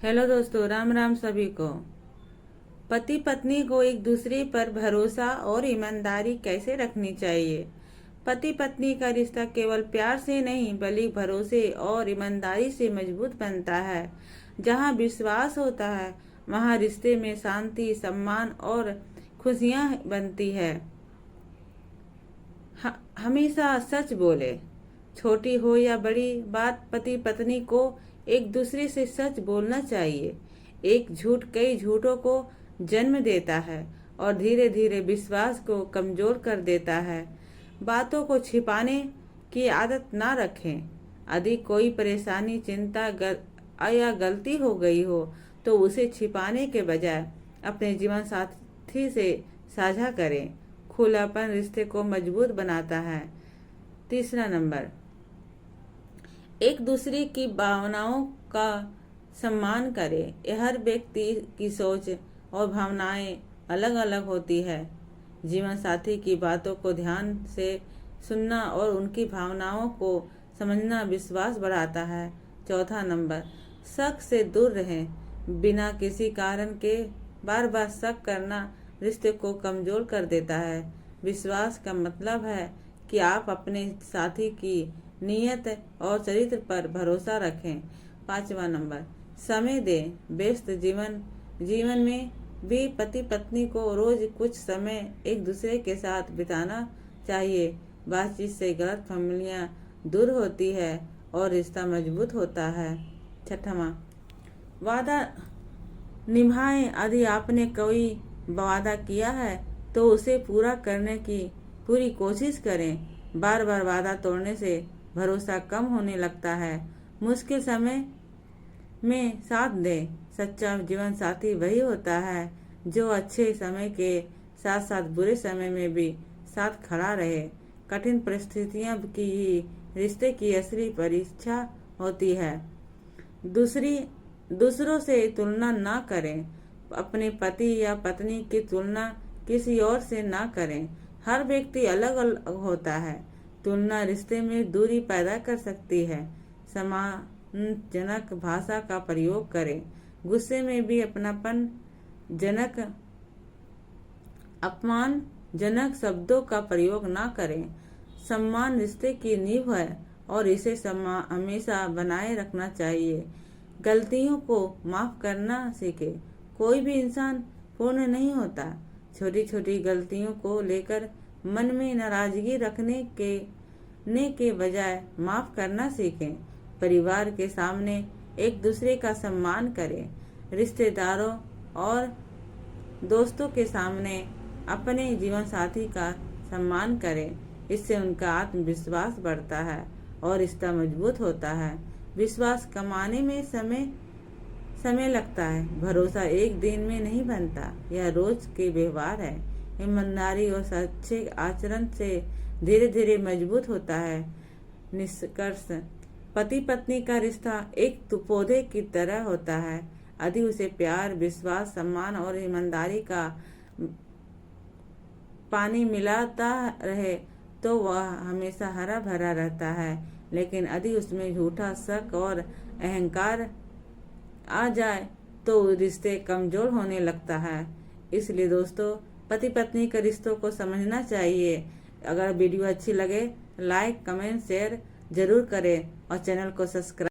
Hello दोस्तों, राम राम सभी को। पति पत्नी को एक दूसरे पर भरोसा और ईमानदारी कैसे रखनी चाहिए। पति पत्नी का रिश्ता केवल प्यार से नहीं बल्कि भरोसे और ईमानदारी से मजबूत बनता है। जहाँ विश्वास होता है वहाँ रिश्ते में शांति, सम्मान और खुशियाँ बनती है। हमेशा सच बोले। छोटी हो या बड़ी बात, पति पत्नी को एक दूसरे से सच बोलना चाहिए। एक झूठ कई झूठों को जन्म देता है और धीरे धीरे विश्वास को कमजोर कर देता है। बातों को छिपाने की आदत ना रखें। यदि कोई परेशानी, चिंता या गलती हो गई हो तो उसे छिपाने के बजाय अपने जीवन साथी से साझा करें। खुलापन रिश्ते को मजबूत बनाता है। तीसरा नंबर, एक दूसरे की भावनाओं का सम्मान करें। हर व्यक्ति की सोच और भावनाएं अलग अलग होती है। जीवन साथी की बातों को ध्यान से सुनना और उनकी भावनाओं को समझना विश्वास बढ़ाता है। चौथा नंबर, शक से दूर रहें। बिना किसी कारण के बार बार शक करना रिश्ते को कमजोर कर देता है। विश्वास का मतलब है कि आप अपने साथी की नीयत और चरित्र पर भरोसा रखें। पांचवा नंबर, समय दें। व्यस्त जीवन में भी पति पत्नी को रोज कुछ समय एक दूसरे के साथ बिताना चाहिए। बातचीत से गलतफहमियां दूर होती है और रिश्ता मजबूत होता है। छठवां, वादा निभाएं। यदि आपने कोई वादा किया है तो उसे पूरा करने की पूरी कोशिश करें। बार बार वादा तोड़ने से भरोसा कम होने लगता है। मुश्किल समय में साथ दे। सच्चा जीवन साथी वही होता है जो अच्छे समय के साथ साथ बुरे समय में भी साथ खड़ा रहे। कठिन परिस्थितियां की ही रिश्ते की असली परीक्षा होती है। दूसरों से तुलना ना करें। अपने पति या पत्नी की तुलना किसी और से ना करें। हर व्यक्ति अलग अलग होता है। तुलना रिश्ते में दूरी पैदा कर सकती है। सम्मानजनक भाषा का प्रयोग करें। गुस्से में भी अपमानजनक शब्दों का प्रयोग ना करें। सम्मान रिश्ते की नींव है और इसे हमेशा बनाए रखना चाहिए। गलतियों को माफ करना सीखें। कोई भी इंसान पूर्ण नहीं होता। छोटी छोटी गलतियों को लेकर मन में नाराजगी रखने के बजाय माफ करना सीखें। परिवार के सामने एक दूसरे का सम्मान करें। रिश्तेदारों और दोस्तों के सामने अपने जीवन साथी का सम्मान करें। इससे उनका आत्मविश्वास बढ़ता है और रिश्ता मजबूत होता है। विश्वास कमाने में समय लगता है। भरोसा एक दिन में नहीं बनता। यह रोज के व्यवहार है। ईमानदारी और सच्चे आचरण से धीरे धीरे मजबूत होता है। निष्कर्ष, पति पत्नी का रिश्ता एक पौधे की तरह होता है। यदि उसे प्यार, विश्वास, सम्मान और ईमानदारी का पानी मिलाता रहे तो वह हमेशा हरा भरा रहता है। लेकिन यदि उसमें झूठा शक और अहंकार आ जाए तो रिश्ते कमजोर होने लगता है। इसलिए दोस्तों, पति पत्नी के रिश्तों को समझना चाहिए। अगर वीडियो अच्छी लगे लाइक, कमेंट, शेयर जरूर करें और चैनल को सब्सक्राइब